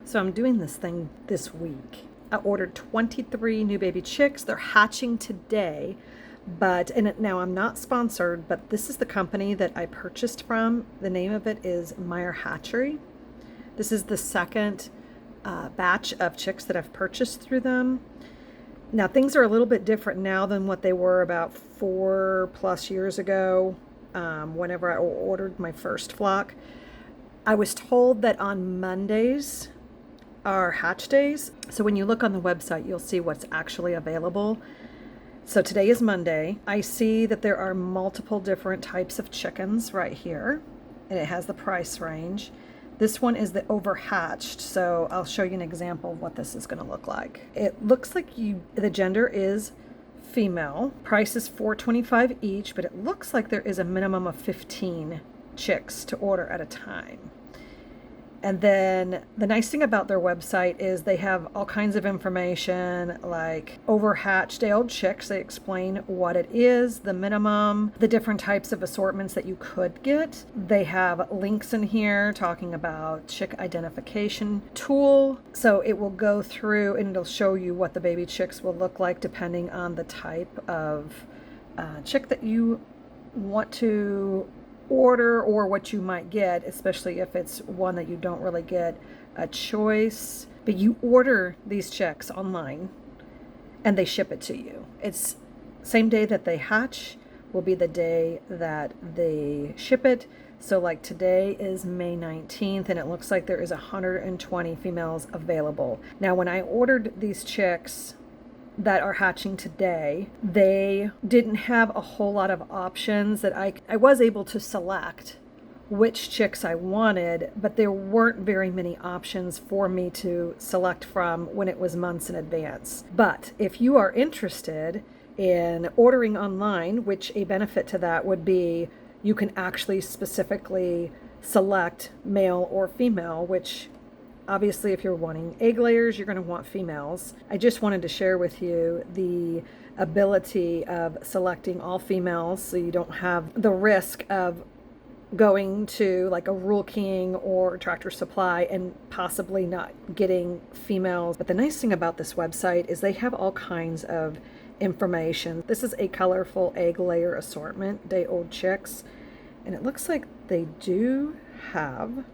So I'm doing this thing this week. I ordered 23 new baby chicks. They're hatching today, now I'm not sponsored, but this is the company that I purchased from. The name of it is Meyer Hatchery. This is the second batch of chicks that I've purchased through them. Now things are a little bit different now than what they were about 4+ years ago, whenever I ordered my first flock. I was told that on Mondays are hatch days. So when you look on the website, you'll see what's actually available. So today is Monday. I see that there are multiple different types of chickens right here, and it has the price range. This one is the overhatched, so I'll show you an example of what this is going to look like. It looks like the gender is female. Price is $4.25 each, but it looks like there is a minimum of 15 chicks to order at a time. And then the nice thing about their website is they have all kinds of information like overhatched day-old chicks. They explain what it is, the minimum, the different types of assortments that you could get. They have links in here talking about chick identification tool. So it will go through and it'll show you what the baby chicks will look like depending on the type of chick that you want to order or what you might get, especially if it's one that you don't really get a choice. But you order these chicks online and they ship it to you. It's same day that they hatch will be the day that they ship it. So like today is May 19th and it looks like there is 120 females available. Now when I ordered these chicks that are hatching today, they didn't have a whole lot of options that I was able to select which chicks I wanted, but there weren't very many options for me to select from when it was months in advance. But if you are interested in ordering online, which a benefit to that would be you can actually specifically select male or female, which obviously, if you're wanting egg layers, you're going to want females. I just wanted to share with you the ability of selecting all females so you don't have the risk of going to like a Rural King or Tractor Supply and possibly not getting females. But the nice thing about this website is they have all kinds of information. This is a colorful egg layer assortment, day-old chicks, and it looks like they do have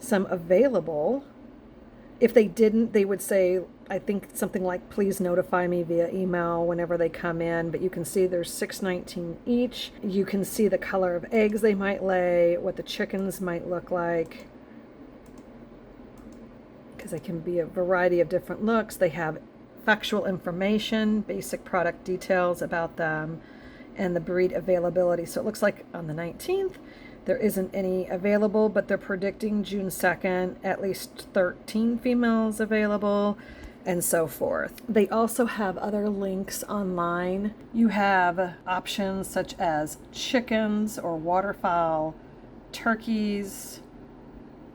some available. If they didn't, they would say, I think something like, please notify me via email whenever they come in. But you can see there's $6.19 each. You can see the color of eggs they might lay, what the chickens might look like, because they can be a variety of different looks. They have factual information, basic product details about them, and the breed availability. So it looks like on the 19th, there isn't any available, but they're predicting June 2nd, at least 13 females available, and so forth. They also have other links online. You have options such as chickens or waterfowl, turkeys,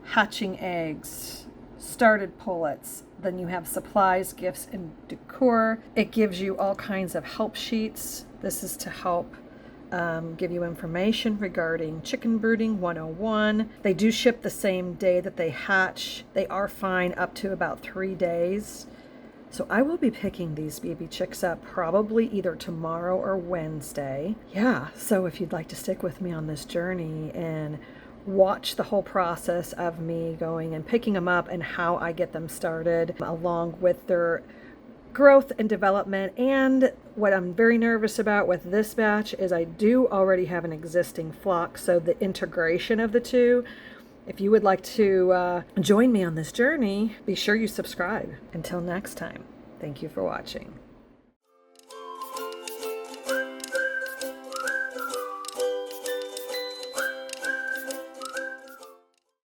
hatching eggs, started pullets. Then you have supplies, gifts, and decor. It gives you all kinds of help sheets. This is to help give you information regarding chicken brooding 101. They do ship the same day that they hatch. They are fine up to about 3 days. So I will be picking these baby chicks up probably either tomorrow or Wednesday. Yeah, so if you'd like to stick with me on this journey and watch the whole process of me going and picking them up and how I get them started, along with their growth and development. And what I'm very nervous about with this batch is I do already have an existing flock, so the integration of the two. If you would like to join me on this journey, be sure you subscribe. Until next time, thank you for watching.